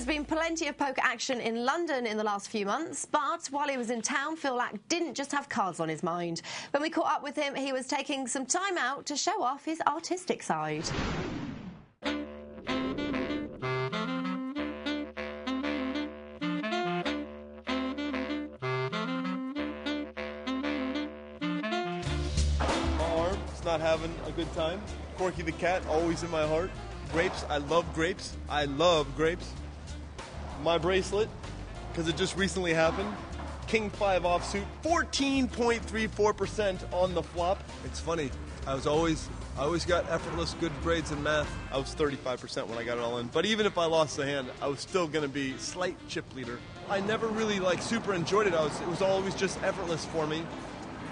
has been plenty of poker action in London in the last few months, but while he was in town, Phil Lack didn't just have cards on his mind. When we caught up with him, he was taking some time out to show off his artistic side. Not having a good time. Corky the cat, always in my heart. Grapes, I love grapes. I love grapes. My bracelet, because it just recently happened. King 5 offsuit, 14.34% on the flop. It's funny, I always got effortless good grades in math. I was 35% when I got it all in. But even if I lost the hand, I was still going to be slight chip leader. I never really super enjoyed it. It was always just effortless for me.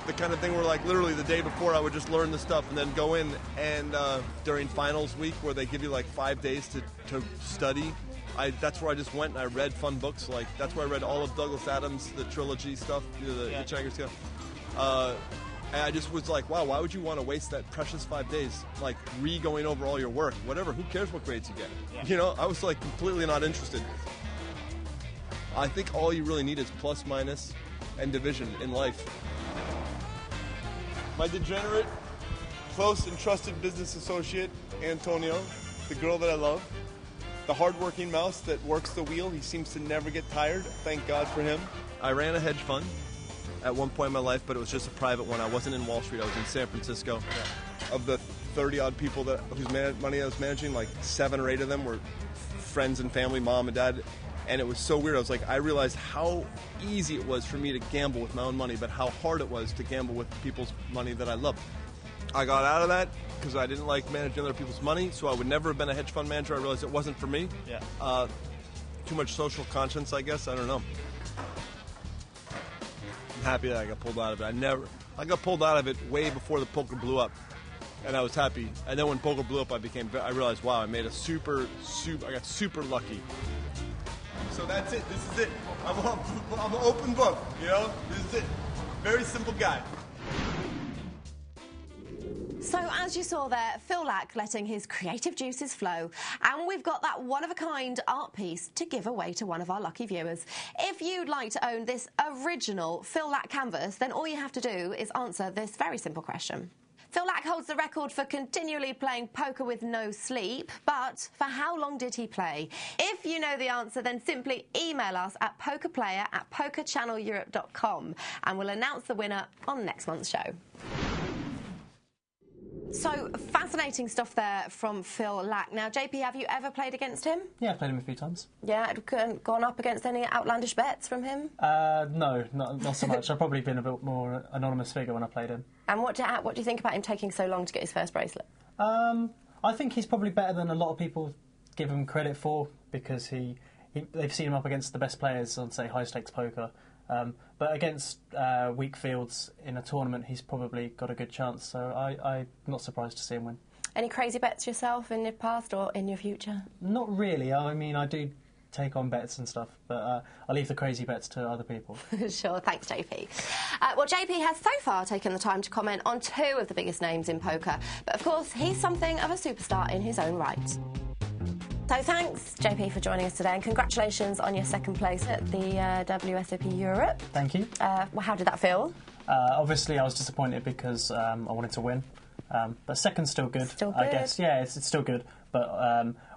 The kind of thing where literally the day before I would just learn the stuff and then go in, and during finals week where they give you 5 days to study, that's where I just went and I read fun books. That's where I read all of Douglas Adams, the trilogy stuff, the Hitchhiker's stuff. And I just was like, wow, why would you want to waste that precious 5 days going over all your work? Whatever, who cares what grades you get? Yeah. I was completely not interested. I think all you really need is plus, minus, and division in life. My degenerate, close and trusted business associate, Antonio, the girl that I love. The hardworking mouse that works the wheel. He seems to never get tired. Thank God for him. I ran a hedge fund at one point in my life, but it was just a private one. I wasn't in Wall Street. I was in San Francisco. Yeah. Of the 30-odd people whose money I was managing, 7 or 8 of them were friends and family, mom and dad. And it was so weird. I realized how easy it was for me to gamble with my own money, but how hard it was to gamble with people's money that I loved. I got out of that because I didn't like managing other people's money, so I would never have been a hedge fund manager. I realized it wasn't for me. Yeah. Too much social conscience, I guess. I don't know. I'm happy that I got pulled out of it. I got pulled out of it way before the poker blew up, and I was happy. And then when poker blew up, I realized, wow, I got super lucky. So that's it. This is it. I'm an open book, This is it. Very simple guy. So as you saw there, Phil Lack letting his creative juices flow. And we've got that one-of-a-kind art piece to give away to one of our lucky viewers. If you'd like to own this original Phil Lack canvas, then all you have to do is answer this very simple question. Phil Lack holds the record for continually playing poker with no sleep, but for how long did he play? If you know the answer, then simply email us at PokerPlayer@PokerChannelEurope.com and we'll announce the winner on next month's show. So, fascinating stuff there from Phil Lack. Now, JP, have you ever played against him? Yeah, I've played him a few times. Yeah, gone up against any outlandish bets from him? No, not so much. I've probably been a bit more anonymous figure when I played him. And what do you think about him taking so long to get his first bracelet? I think he's probably better than a lot of people give him credit for, because they've seen him up against the best players on, say, high-stakes poker. But against weak fields in a tournament, he's probably got a good chance, so I'm not surprised to see him win. Any crazy bets yourself in your past or in your future? Not really. I mean, I do take on bets and stuff, but I leave the crazy bets to other people. Sure, thanks, JP. Well, JP has so far taken the time to comment on 2 of the biggest names in poker, but of course, he's something of a superstar in his own right. So thanks, JP, for joining us today, and congratulations on your 2nd place at the WSOP Europe. Thank you. Well, how did that feel? Obviously, I was disappointed because I wanted to win, but 2nd's still good. Still good? I guess, yeah, it's still good. But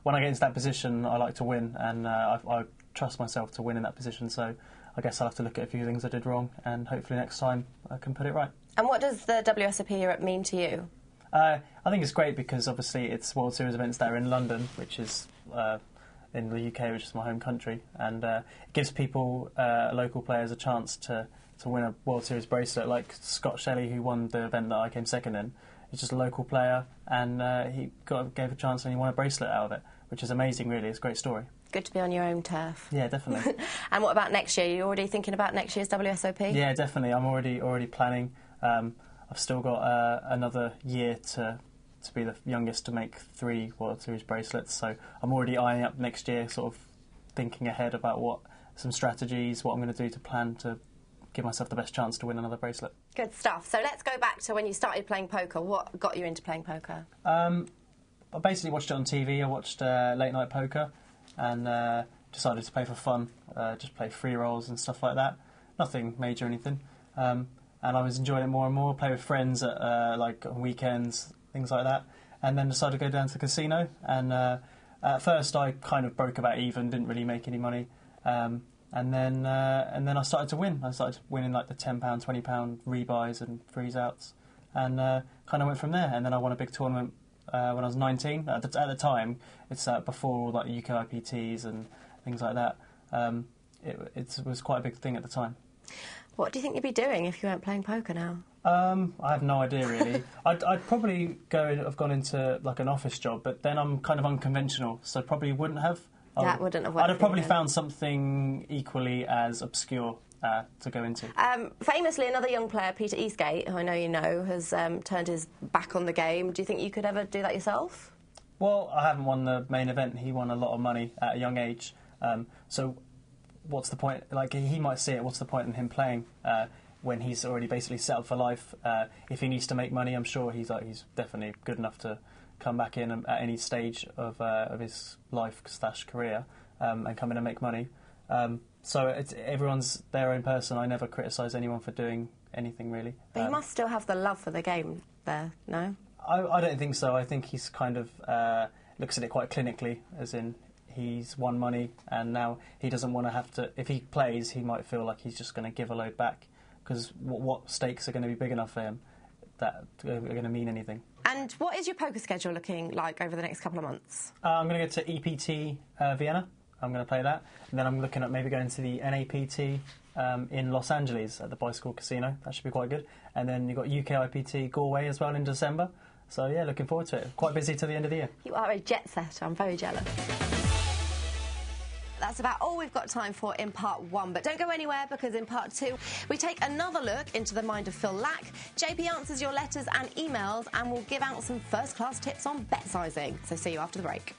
when I get into that position, I like to win, and I trust myself to win in that position. So I guess I'll have to look at a few things I did wrong, and hopefully next time I can put it right. And what does the WSOP Europe mean to you? I think it's great because obviously it's World Series events that are in London, which is in the UK, which is my home country, and it gives people, local players, a chance to win a World Series bracelet, like Scott Shelley, who won the event that I came 2nd in. He's just a local player, and he gave a chance and he won a bracelet out of it, which is amazing, really. It's a great story. Good to be on your own turf. Yeah, definitely. And what about next year? Are you already thinking about next year's WSOP? Yeah, definitely. I'm already planning. I've still got another year to be the youngest to make 3 World Series bracelets, so I'm already eyeing up next year, sort of thinking ahead about some strategies, what I'm going to do to plan to give myself the best chance to win another bracelet. Good stuff. So let's go back to when you started playing poker. What got you into playing poker? I basically watched it on TV. I watched Late Night Poker, and decided to play for fun, just play free rolls and stuff like that. Nothing major or anything. And I was enjoying it more and more, play with friends at like on weekends, things like that. And then decided to go down to the casino. And at first I kind of broke about even, didn't really make any money. And then I started to win. I started winning like the £10, £20 rebuys and freeze outs. And kind of went from there. And then I won a big tournament when I was 19. At the time, it's before all like UK IPTs and things like that. It was quite a big thing at the time. What do you think you'd be doing if you weren't playing poker now? I have no idea really. I'd probably have gone into like an office job, but then I'm kind of unconventional, so probably wouldn't have. That wouldn't have worked. I'd have probably found something equally as obscure to go into. Famously, another young player, Peter Eastgate, who I know you know, has turned his back on the game. Do you think you could ever do that yourself? Well, I haven't won the main event. He won a lot of money at a young age. So what's the point? Like, he might see it. What's the point in him playing when he's already basically set up for life? If he needs to make money, I'm sure he's definitely good enough to come back in at any stage of his life / career and come in and make money. So everyone's their own person. I never criticise anyone for doing anything really. But he must still have the love for the game there, no? I don't think so. I think he's kind of looks at it quite clinically, as in he's won money and now he doesn't want to have to. If he plays, he might feel like he's just going to give a load back, because what stakes are going to be big enough for him that are going to mean anything. And what is your poker schedule looking like over the next couple of months? I'm going to go to Ep2 Vienna. I'm going to play that. And then I'm looking at maybe going to the NAPT in Los Angeles at the Bicycle Casino. That should be quite good. And then you've got UK IPT Galway as well in December. So, yeah, looking forward to it. Quite busy till the end of the year. You are a jet setter. I'm very jealous. That's about all we've got time for in part 1. But don't go anywhere, because in part 2, we take another look into the mind of Phil Lack. JP answers your letters and emails, and we'll give out some first-class tips on bet sizing. So see you after the break.